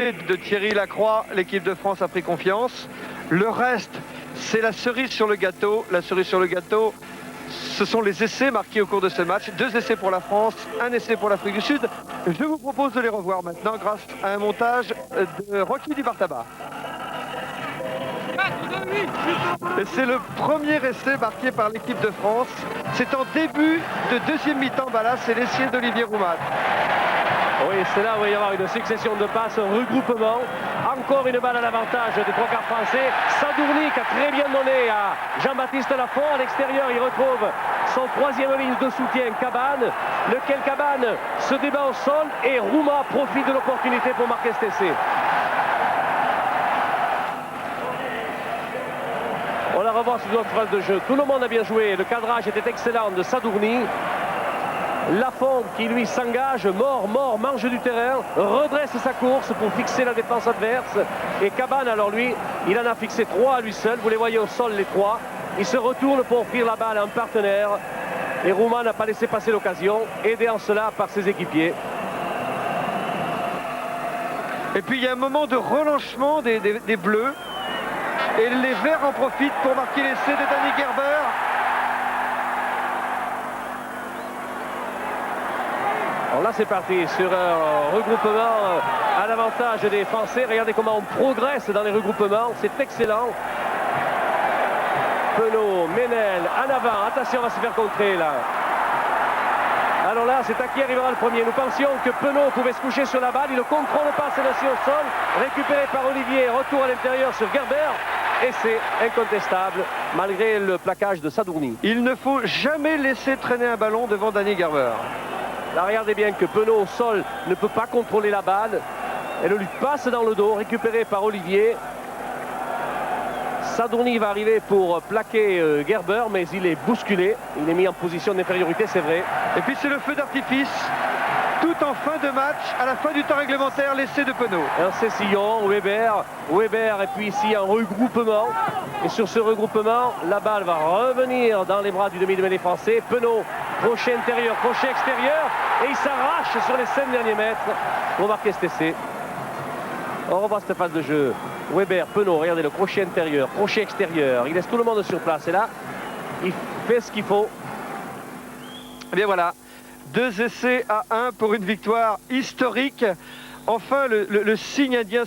essai de Thierry Lacroix, l'équipe de France a pris confiance. Le reste, c'est la cerise sur le gâteau. La cerise sur le gâteau, ce sont les essais marqués au cours de ce match. 2 essais pour la France, 1 essai pour l'Afrique du Sud. Je vous propose de les revoir maintenant grâce à un montage de Rocky Di Bartaba. Et c'est le premier essai marqué par l'équipe de France. C'est en début de deuxième mi-temps. Là, c'est l'essai d'Olivier Roumat. Oui, c'est là où il va y avoir une succession de passes, un regroupement. Encore une balle à l'avantage des 3 quarts français. Sadourny qui a très bien donné à Jean-Baptiste Lafont. À l'extérieur, il retrouve son 3e ligne de soutien, Cabane. Lequel Cabane se débat au sol et Roumat profite de l'opportunité pour marquer cet essai. On la revoit sur notre phase de jeu. Tout le monde a bien joué. Le cadrage était excellent de Sadourny. Lafont qui lui s'engage, mort, mange du terrain, redresse sa course pour fixer la défense adverse. Et Cabane, alors lui, il en a fixé 3 à lui seul. Vous les voyez au sol, les 3. Il se retourne pour offrir la balle à un partenaire. Et Roumat n'a pas laissé passer l'occasion, aidé en cela par ses équipiers. Et puis il y a un moment de relâchement des Bleus. Et les Verts en profitent pour marquer l'essai de Danny Gerber. Alors là c'est parti sur un regroupement à l'avantage des Français. Regardez comment on progresse dans les regroupements, c'est excellent. Penaud, Ménel, en avant, attention, on va se faire contrer là. Alors là, c'est à qui arrivera le premier. Nous pensions que Penaud pouvait se coucher sur la balle, il ne contrôle pas, c'est laissé au sol, récupéré par Olivier, retour à l'intérieur sur Gerber. Et c'est incontestable, malgré le plaquage de Sadourny. Il ne faut jamais laisser traîner un ballon devant Danny Gerber. Là, regardez bien que Penaud au sol ne peut pas contrôler la balle. Elle lui passe dans le dos, récupérée par Olivier. Sadourny va arriver pour plaquer Gerber, mais il est bousculé. Il est mis en position d'infériorité, c'est vrai. Et puis c'est le feu d'artifice. Tout en fin de match, à la fin du temps réglementaire, l'essai de Penaud. Un Cessillon, Weber, et puis ici un regroupement. Et sur ce regroupement, la balle va revenir dans les bras du demi-de-mêlée français. Penaud, crochet intérieur, crochet extérieur. Et il s'arrache sur les 5 derniers mètres pour marquer cet essai. On revoit cette phase de jeu. Weber, Penaud, regardez le crochet intérieur, crochet extérieur. Il laisse tout le monde sur place. Et là, il fait ce qu'il faut. Et bien voilà, 2 essais à 1 pour une victoire historique. Enfin, le signe indien.